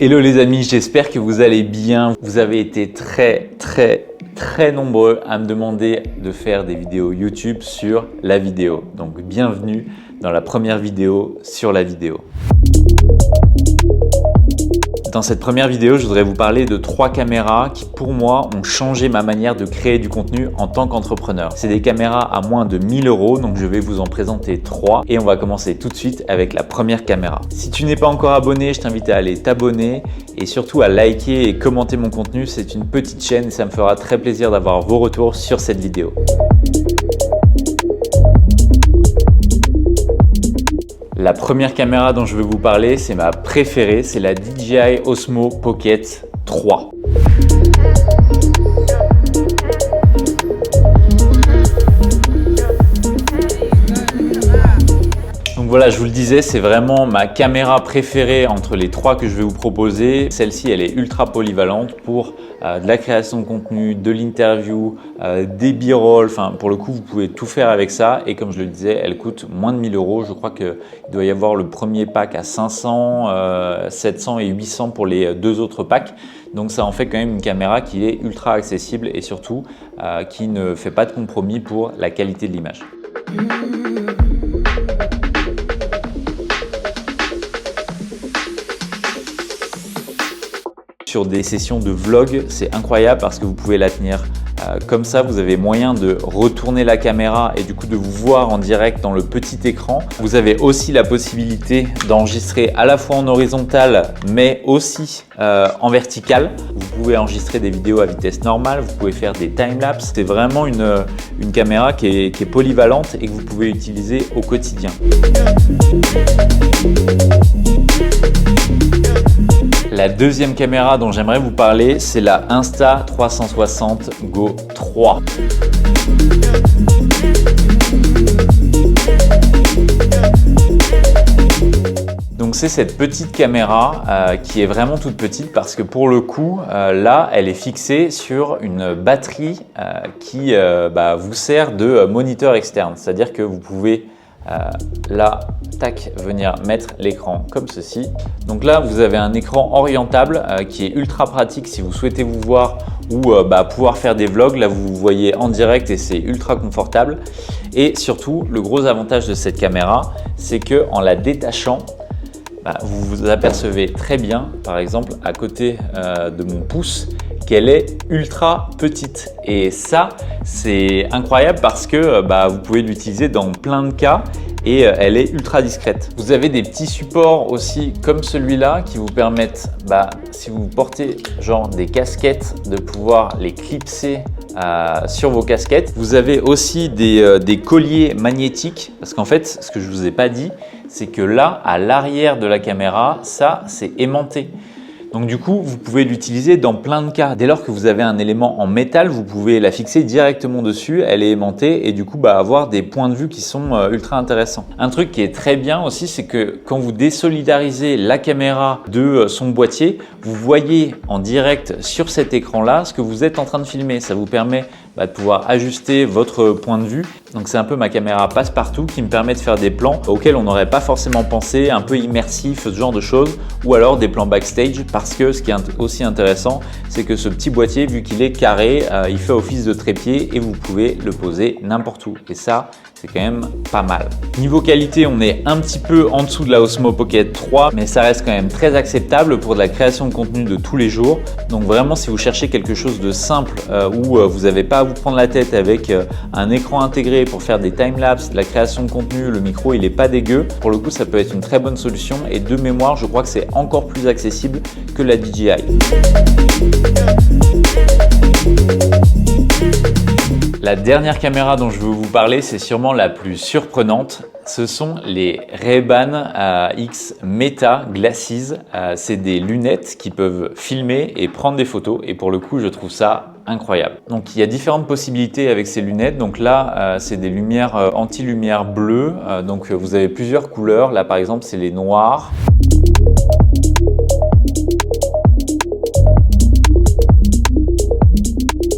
Hello les amis, j'espère que vous allez bien. Vous avez été très nombreux à me demander de faire des vidéos YouTube sur la vidéo. Donc bienvenue dans la première vidéo sur la vidéo. Dans cette première vidéo, je voudrais vous parler de 3 caméras qui, pour moi, ont changé ma manière de créer du contenu en tant qu'entrepreneur. C'est des caméras à moins de 1000 €, donc je vais vous en présenter 3 et on va commencer tout de suite avec la première caméra. Si tu n'es pas encore abonné, je t'invite à aller t'abonner et surtout à liker et commenter mon contenu. C'est une petite chaîne et ça me fera très plaisir d'avoir vos retours sur cette vidéo. La première caméra dont je veux vous parler, c'est ma préférée, c'est la DJI Osmo Pocket 3. Donc voilà, je vous le disais, c'est vraiment ma caméra préférée entre les 3 que je vais vous proposer. Celle-ci, elle est ultra polyvalente pour de la création de contenu, de l'interview, des b-roll. Enfin, pour le coup, vous pouvez tout faire avec ça. Et comme je le disais, elle coûte moins de 1000 €. Je crois qu'il doit y avoir le premier pack à 500, 700 et 800 pour les 2 autres packs. Donc ça en fait quand même une caméra qui est ultra accessible et surtout qui ne fait pas de compromis pour la qualité de l'image. Sur des sessions de vlog, c'est incroyable parce que vous pouvez la tenir comme ça. Vous avez moyen de retourner la caméra et du coup de vous voir en direct dans le petit écran. Vous avez aussi la possibilité d'enregistrer à la fois en horizontal mais aussi en vertical. Vous pouvez enregistrer des vidéos à vitesse normale, vous pouvez faire des timelapses. C'est vraiment une caméra qui est polyvalente et que vous pouvez utiliser au quotidien. La deuxième caméra dont j'aimerais vous parler, c'est la Insta360 Go 3. Donc c'est cette petite caméra qui est vraiment toute petite parce que pour le coup, là, elle est fixée sur une batterie qui vous sert de moniteur externe. C'est-à-dire que vous pouvez là, tac, venir mettre l'écran comme ceci. Donc là, vous avez un écran orientable qui est ultra pratique si vous souhaitez vous voir ou pouvoir faire des vlogs. Là, vous vous voyez en direct et c'est ultra confortable. Et surtout, le gros avantage de cette caméra, c'est que en la détachant, vous vous apercevez très bien, par exemple, à côté de mon pouce, qu'elle est ultra petite. Et ça, c'est incroyable parce que vous pouvez l'utiliser dans plein de cas et elle est ultra discrète. Vous avez des petits supports aussi comme celui-là qui vous permettent, si vous portez genre des casquettes, de pouvoir les clipser sur vos casquettes. Vous avez aussi des colliers magnétiques parce qu'en fait, ce que je ne vous ai pas dit, c'est que là, à l'arrière de la caméra, ça, c'est aimanté. Donc du coup, vous pouvez l'utiliser dans plein de cas. Dès lors que vous avez un élément en métal, vous pouvez la fixer directement dessus, elle est aimantée et du coup avoir des points de vue qui sont ultra intéressants. Un truc qui est très bien aussi, c'est que quand vous désolidarisez la caméra de son boîtier, vous voyez en direct sur cet écran-là ce que vous êtes en train de filmer. Ça vous permet de pouvoir ajuster votre point de vue. Donc c'est un peu ma caméra passe-partout qui me permet de faire des plans auxquels on n'aurait pas forcément pensé, un peu immersifs, ce genre de choses, ou alors des plans backstage parce que ce qui est aussi intéressant, c'est que ce petit boîtier, vu qu'il est carré, il fait office de trépied et vous pouvez le poser n'importe où. Et ça, c'est quand même pas mal. Niveau qualité, on est un petit peu en dessous de la Osmo Pocket 3, mais ça reste quand même très acceptable pour de la création de contenu de tous les jours. Donc vraiment, si vous cherchez quelque chose de simple où vous n'avez pas à vous prendre la tête avec un écran intégré pour faire des timelapses, de la création de contenu, le micro il est pas dégueu. Pour le coup, ça peut être une très bonne solution et de mémoire, je crois que c'est encore plus accessible que la DJI. La dernière caméra dont je veux vous parler, c'est sûrement la plus surprenante. Ce sont les Ray-Ban X Meta Glasses. C'est des lunettes qui peuvent filmer et prendre des photos et pour le coup, je trouve ça incroyable. Donc il y a différentes possibilités avec ces lunettes. Donc là, c'est des lumières anti-lumière bleues. Donc vous avez plusieurs couleurs. Là par exemple, c'est les noirs.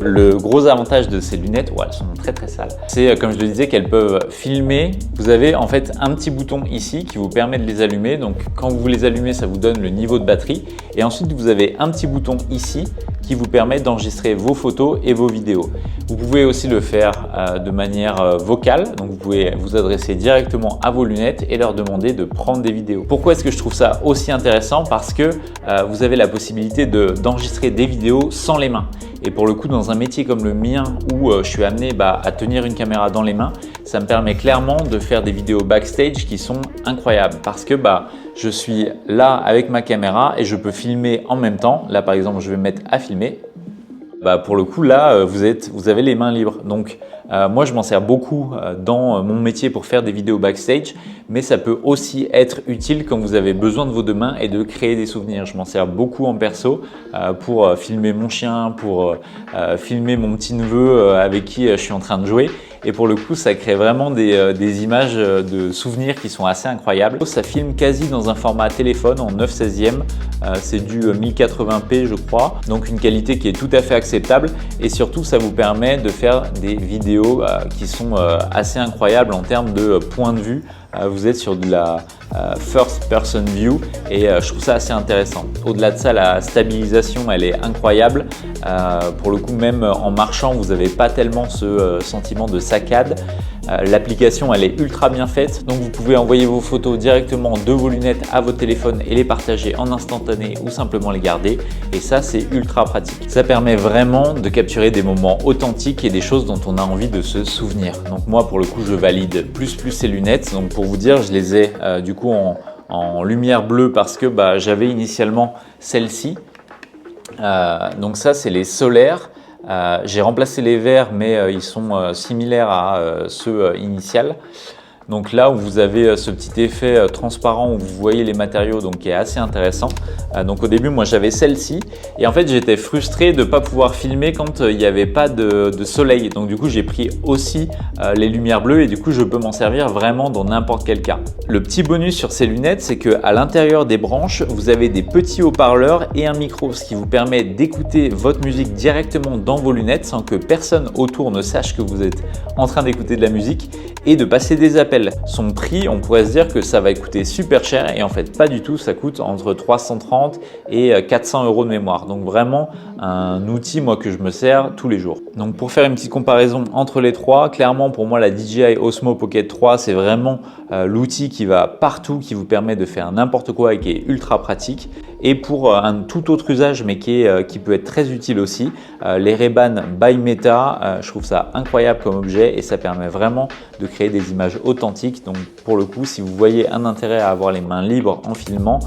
Le gros avantage de ces lunettes, elles sont très sales, c'est comme je le disais qu'elles peuvent filmer. Vous avez en fait un petit bouton ici qui vous permet de les allumer. Donc quand vous les allumez, ça vous donne le niveau de batterie. Et ensuite, vous avez un petit bouton ici qui vous permet d'enregistrer vos photos et vos vidéos. Vous pouvez aussi le faire de manière vocale, donc vous pouvez vous adresser directement à vos lunettes et leur demander de prendre des vidéos. Pourquoi est-ce que je trouve ça aussi intéressant? Parce que vous avez la possibilité d'enregistrer des vidéos sans les mains. Et pour le coup, dans un métier comme le mien où je suis amené à tenir une caméra dans les mains, ça me permet clairement de faire des vidéos backstage qui sont incroyables parce que je suis là avec ma caméra et je peux filmer en même temps. Là, par exemple, je vais me mettre à filmer. Pour le coup, là, vous avez les mains libres. Donc, moi, je m'en sers beaucoup dans mon métier pour faire des vidéos backstage, mais ça peut aussi être utile quand vous avez besoin de vos deux mains et de créer des souvenirs. Je m'en sers beaucoup en perso pour filmer mon chien, pour filmer mon petit neveu avec qui je suis en train de jouer. Et pour le coup, ça crée vraiment des images de souvenirs qui sont assez incroyables. Ça filme quasi dans un format téléphone en 9/16e. C'est du 1080p je crois, donc une qualité qui est tout à fait acceptable. Et surtout, ça vous permet de faire des vidéos qui sont assez incroyables en termes de point de vue. Vous êtes sur de la first person view et je trouve ça assez intéressant. Au-delà de ça, la stabilisation elle est incroyable. Pour le coup, même en marchant, vous n'avez pas tellement ce sentiment de saccade. L'application elle est ultra bien faite, donc vous pouvez envoyer vos photos directement de vos lunettes à votre téléphone et les partager en instantané ou simplement les garder, et ça c'est ultra pratique. Ça permet vraiment de capturer des moments authentiques et des choses dont on a envie de se souvenir. Donc moi pour le coup je valide plus ces lunettes. Donc pour vous dire, je les ai du coup en lumière bleue parce que j'avais initialement celle-ci. Donc ça c'est les solaires. J'ai remplacé les verts mais ils sont similaires à ceux initiaux. Donc là où vous avez ce petit effet transparent où vous voyez les matériaux, donc qui est assez intéressant. Donc au début moi j'avais celle-ci et en fait j'étais frustré de ne pas pouvoir filmer quand il n'y avait pas de soleil. Donc du coup j'ai pris aussi les lumières bleues et du coup je peux m'en servir vraiment dans n'importe quel cas. Le petit bonus sur ces lunettes, c'est qu'à l'intérieur des branches vous avez des petits haut-parleurs et un micro, ce qui vous permet d'écouter votre musique directement dans vos lunettes sans que personne autour ne sache que vous êtes en train d'écouter de la musique et de passer des appels. Son prix, on pourrait se dire que ça va coûter super cher et en fait pas du tout, ça coûte entre 330 et 400 € de mémoire. Donc vraiment un outil moi que je me sers tous les jours. Donc pour faire une petite comparaison entre les trois, clairement pour moi la DJI Osmo Pocket 3 c'est vraiment l'outil qui va partout, qui vous permet de faire n'importe quoi et qui est ultra pratique. Et pour un tout autre usage mais qui peut être très utile aussi, les Ray-Ban by Meta, je trouve ça incroyable comme objet et ça permet vraiment de créer des images authentiques. Donc pour le coup, si vous voyez un intérêt à avoir les mains libres en filmant,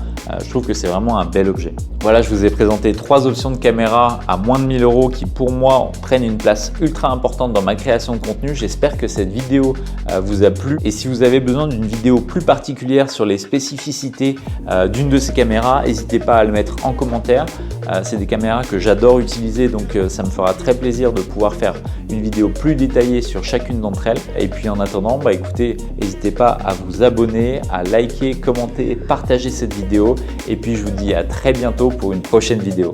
je trouve que c'est vraiment un bel objet. Voilà, je vous ai présenté 3 options de caméra à moins de 1000 € qui pour moi prennent une place ultra importante dans ma création de contenu. J'espère que cette vidéo vous a plu et si vous avez besoin d'une vidéo plus particulière sur les spécificités d'une de ces caméras, n'hésitez pas à le mettre en commentaire. C'est des caméras que j'adore utiliser, donc ça me fera très plaisir de pouvoir faire une vidéo plus détaillée sur chacune d'entre elles. Et puis en attendant, écoutez, n'hésitez pas à vous abonner, à liker, commenter, partager cette vidéo. Et puis je vous dis à très bientôt pour une prochaine vidéo.